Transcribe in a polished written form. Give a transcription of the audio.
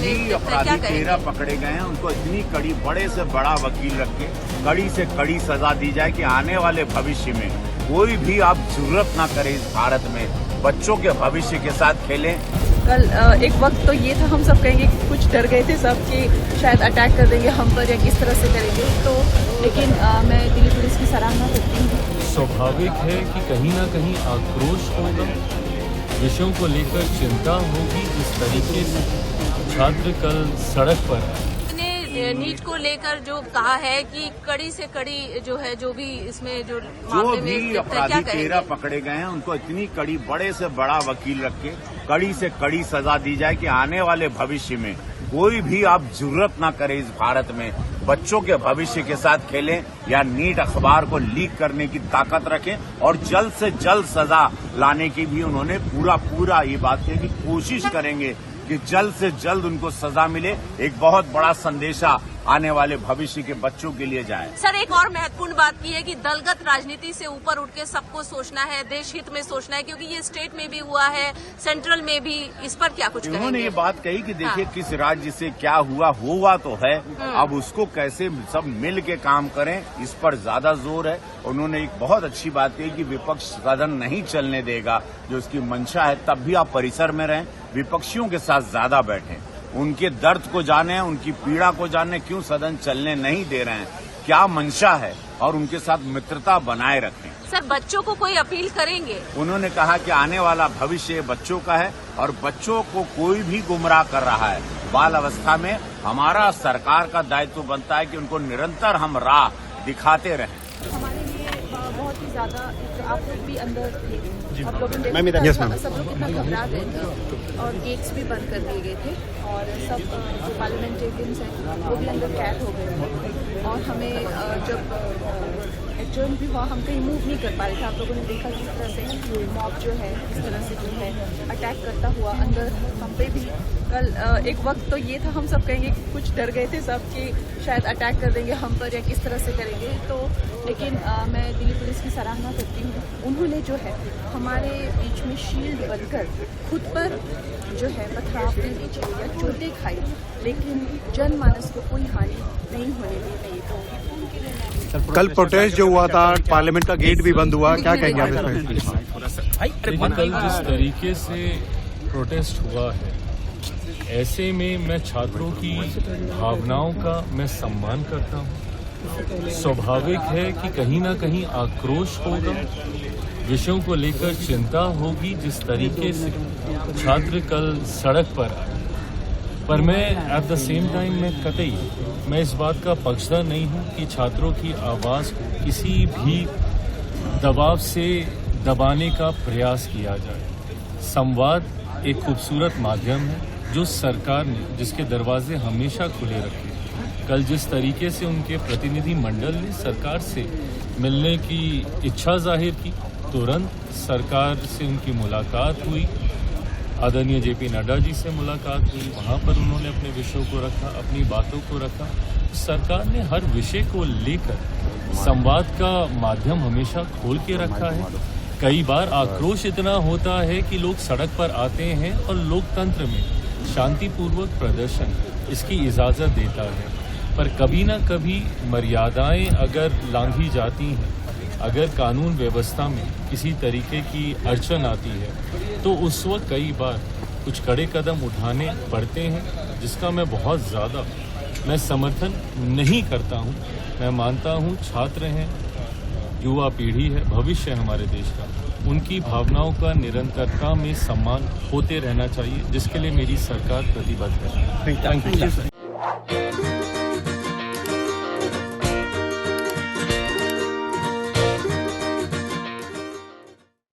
भी अपराधी 13 पकड़े गए हैं, उनको इतनी कड़ी, बड़े से बड़ा वकील रख के कड़ी से कड़ी सजा दी जाए कि आने वाले भविष्य में कोई भी आप जरूरत ना करे इस भारत में बच्चों के भविष्य के साथ खेलें। कल एक वक्त तो ये था, हम सब कहेंगे कि कुछ डर गए थे सब कि शायद अटैक कर देंगे हम पर या किस तरह से करेंगे, तो लेकिन मैं दिल्ली पुलिस की सराहना करती हूँ। स्वाभाविक है कि कहीं ना कहीं आक्रोश होगा, विषयों को लेकर चिंता होगी। जिस तरीके से छात्र कल सड़क पर नीट को लेकर जो कहा है कि कड़ी से कड़ी जो है, जो भी इसमें जो मामले में भी अपराधी 13 पकड़े गए हैं, उनको इतनी कड़ी, बड़े से बड़ा वकील रख के कड़ी से कड़ी सजा दी जाए कि आने वाले भविष्य में कोई भी आप जरूरत ना करे इस भारत में बच्चों के भविष्य के साथ खेलें या नीट अखबार को लीक करने की ताकत रखें, और जल्द से जल्द सजा लाने की भी उन्होंने पूरा ये बात कही कि कोशिश करेंगे कि जल्द से जल्द उनको सजा मिले। एक बहुत बड़ा संदेशा आने वाले भविष्य के बच्चों के लिए जाए। सर, एक और महत्वपूर्ण बात की है कि दलगत राजनीति से ऊपर उठ के सबको सोचना है, देश हित में सोचना है, क्योंकि ये स्टेट में भी हुआ है, सेंट्रल में भी। इस पर क्या कुछ उन्होंने ये बात कही कि देखिए किस राज्य से क्या हुआ तो है, अब उसको कैसे सब मिल के काम करें, इस पर ज्यादा जोर है। उन्होंने एक बहुत अच्छी बात कही कि विपक्ष सदन नहीं चलने देगा, जो उसकी मंशा है, तब भी आप परिसर में रहें, विपक्षियों के साथ ज्यादा बैठें, उनके दर्द को जाने, उनकी पीड़ा को जाने, क्यों सदन चलने नहीं दे रहे हैं, क्या मंशा है, और उनके साथ मित्रता बनाए रखें। सर, बच्चों को कोई अपील करेंगे? उन्होंने कहा कि आने वाला भविष्य बच्चों का है और बच्चों को कोई भी गुमराह कर रहा है बाल अवस्था में, हमारा सरकार का दायित्व बनता है कि उनको निरंतर हम राह दिखाते रहें। हमारे लिए बहुत ही ज्यादा, आप लोग भी अंदर थे, आप लोगों ने सब लोग इतना घबरा गए थे और गेट्स भी बंद कर दिए गए थे, और सब जो पार्लियामेंटेरियंस हैं वो भी अंदर कैद हो गए थे, और हमें जब एडजर्न भी हुआ हम कहीं मूव नहीं कर पा रहे थे। आप लोगों ने देखा किस तरह से मॉब जो है किस तरह से जो है अटैक करता हुआ अंदर हम पे भी। कल एक वक्त तो ये था, हम सब कहेंगे कि कुछ डर गए थे सब कि शायद अटैक कर देंगे हम पर या किस तरह से करेंगे, तो लेकिन मैं दिल्ली पुलिस की सराहना करती हूँ। उन्होंने जो है हमारे बीच में शील्ड बनकर खुद पर जो है पथराव नहीं दी या चोटें खाई, लेकिन जनमानस को कोई हानि नहीं होने दी। तो कल प्रोटेस्ट जो हुआ था, पार्लियामेंट का गेट भी बंद हुआ, क्या कहेंगे आप इस पर? कल जिस तरीके से प्रोटेस्ट हुआ है, ऐसे में मैं छात्रों की भावनाओं का मैं सम्मान करता हूँ। स्वाभाविक है कि कहीं ना कहीं आक्रोश होगा, विषयों को लेकर चिंता होगी। जिस तरीके से छात्र कल सड़क पर मैं एट द सेम टाइम मैं इस बात का पक्षधर नहीं हूं कि छात्रों की आवाज़ को किसी भी दबाव से दबाने का प्रयास किया जाए। संवाद एक खूबसूरत माध्यम है जो सरकार ने, जिसके दरवाजे हमेशा खुले रखे। कल जिस तरीके से उनके प्रतिनिधि मंडल ने सरकार से मिलने की इच्छा जाहिर की, तुरंत सरकार से उनकी मुलाकात हुई, आदरणीय जेपी नड्डा जी से मुलाकात हुई, वहाँ पर उन्होंने अपने विषयों को रखा, अपनी बातों को रखा। सरकार ने हर विषय को लेकर संवाद का माध्यम हमेशा खोल के रखा है। कई बार आक्रोश इतना होता है कि लोग सड़क पर आते हैं और लोकतंत्र में शांतिपूर्वक प्रदर्शन इसकी इजाज़त देता है, पर कभी ना कभी मर्यादाएं अगर लांघी जाती हैं, अगर कानून व्यवस्था में किसी तरीके की अड़चन आती है, तो उस वक्त कई बार कुछ कड़े कदम उठाने पड़ते हैं, जिसका मैं बहुत ज़्यादा समर्थन नहीं करता हूं। मैं मानता हूं छात्र हैं, युवा पीढ़ी है, भविष्य है हमारे देश का, उनकी भावनाओं का निरंतरता में सम्मान होते रहना चाहिए, जिसके लिए मेरी सरकार प्रतिबद्ध है। Thank you.